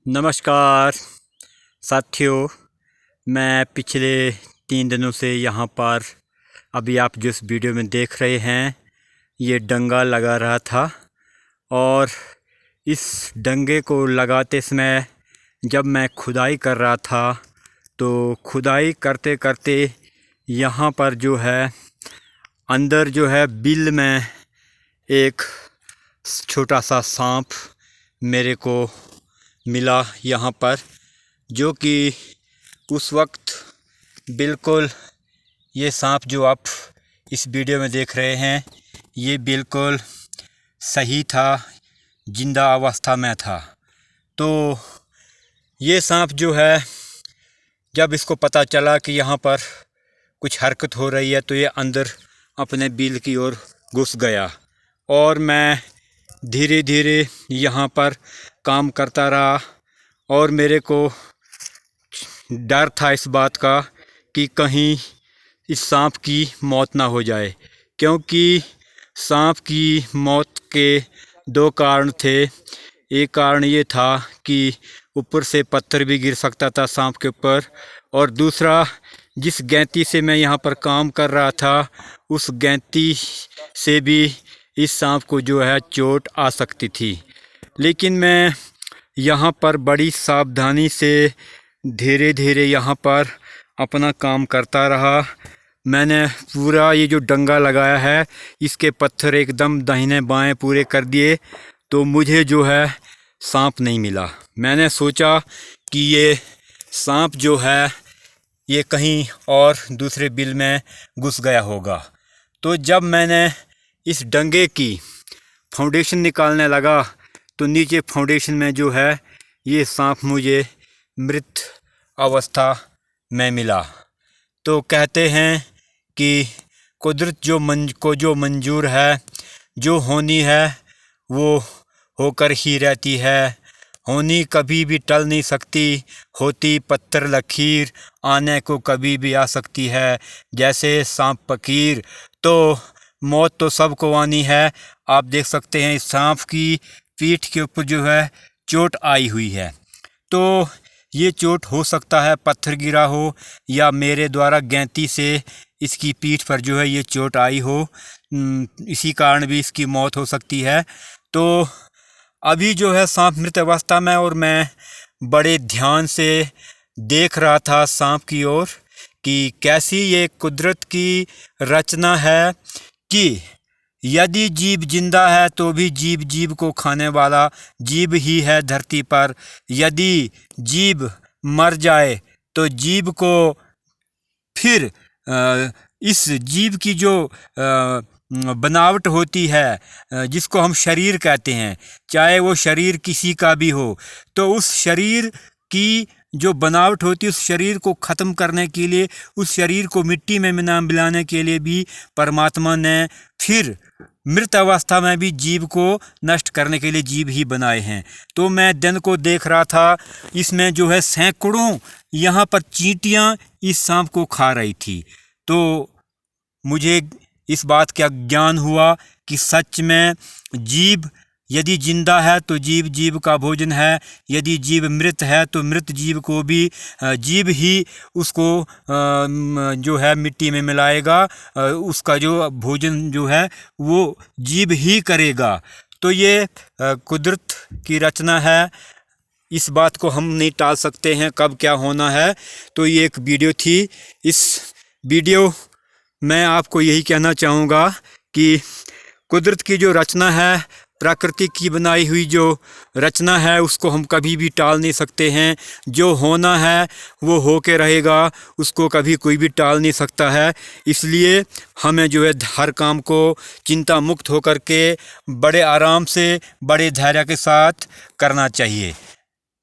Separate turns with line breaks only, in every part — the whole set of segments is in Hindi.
नमस्कार साथियों, मैं पिछले 3 दिनों से यहाँ पर अभी आप जिस वीडियो में देख रहे हैं ये डंगा लगा रहा था। और इस डंगे को लगाते समय जब मैं खुदाई कर रहा था तो खुदाई करते करते यहाँ पर जो है अंदर जो है बिल में एक छोटा सा सांप मेरे को मिला यहाँ पर, जो कि उस वक्त बिल्कुल ये सांप जो आप इस वीडियो में देख रहे हैं ये बिल्कुल सही था, जिंदा अवस्था में था। तो ये सांप जो है जब इसको पता चला कि यहाँ पर कुछ हरकत हो रही है तो ये अंदर अपने बिल की ओर घुस गया और मैं धीरे धीरे यहाँ पर काम करता रहा। और मेरे को डर था इस बात का कि कहीं इस सांप की मौत ना हो जाए, क्योंकि सांप की मौत के 2 कारण थे। एक कारण ये था कि ऊपर से पत्थर भी गिर सकता था सांप के ऊपर, और दूसरा जिस गैंती से मैं यहाँ पर काम कर रहा था उस गैंती से भी इस सांप को जो है चोट आ सकती थी। लेकिन मैं यहाँ पर बड़ी सावधानी से धीरे धीरे यहाँ पर अपना काम करता रहा। मैंने पूरा ये जो डंगा लगाया है इसके पत्थर एकदम दाहिने बाएं पूरे कर दिए, तो मुझे जो है सांप नहीं मिला। मैंने सोचा कि ये सांप जो है ये कहीं और दूसरे बिल में घुस गया होगा। तो जब मैंने इस डंगे की फाउंडेशन निकालने लगा तो नीचे फाउंडेशन में जो है ये सांप मुझे मृत अवस्था में मिला। तो कहते हैं कि कुदरत जो मंजूर है, जो होनी है वो होकर ही रहती है। होनी कभी भी टल नहीं सकती, होती पत्थर लकीर, आने को कभी भी आ सकती है जैसे सांप फकीर। तो मौत तो सबको आनी है। आप देख सकते हैं इस सांप की पीठ के ऊपर जो है चोट आई हुई है। तो ये चोट हो सकता है पत्थर गिरा हो या मेरे द्वारा गैंती से इसकी पीठ पर जो है ये चोट आई हो, इसी कारण भी इसकी मौत हो सकती है। तो अभी जो है सांप मृत अवस्था में, और मैं बड़े ध्यान से देख रहा था सांप की ओर कि कैसी ये कुदरत की रचना है कि यदि जीव जिंदा है तो भी जीव को खाने वाला जीव ही है धरती पर। यदि जीव मर जाए तो जीव को फिर इस जीव की जो बनावट होती है, जिसको हम शरीर कहते हैं, चाहे वो शरीर किसी का भी हो, तो उस शरीर की जो बनावट होती है उस शरीर को ख़त्म करने के लिए, उस शरीर को मिट्टी में मिलाने के लिए भी परमात्मा ने फिर मृत अवस्था में भी जीव को नष्ट करने के लिए जीव ही बनाए हैं। तो मैं दिन को देख रहा था, इसमें जो है सैकड़ों यहाँ पर चींटियाँ इस सांप को खा रही थी। तो मुझे इस बात का ज्ञान हुआ कि सच में जीव यदि जिंदा है तो जीव का भोजन है, यदि जीव मृत है तो मृत जीव को भी जीव ही उसको जो है मिट्टी में मिलाएगा, उसका जो भोजन जो है वो जीव ही करेगा। तो ये कुदरत की रचना है, इस बात को हम नहीं टाल सकते हैं कब क्या होना है। तो ये एक वीडियो थी। इस वीडियो मैं आपको यही कहना चाहूँगा कि कुदरत की जो रचना है, प्रकृति की बनाई हुई जो रचना है, उसको हम कभी भी टाल नहीं सकते हैं। जो होना है वो हो के रहेगा, उसको कभी कोई भी टाल नहीं सकता है। इसलिए हमें जो है हर काम को चिंता मुक्त होकर के बड़े आराम से, बड़े धैर्य के साथ करना चाहिए।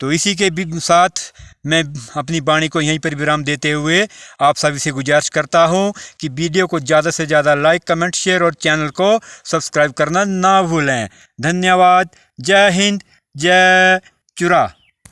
तो इसी के साथ मैं अपनी वाणी को यहीं पर विराम देते हुए आप सभी से गुजारिश करता हूं कि वीडियो को ज़्यादा से ज़्यादा लाइक, कमेंट, शेयर और चैनल को सब्सक्राइब करना ना भूलें। धन्यवाद। जय हिंद, जय चुरा।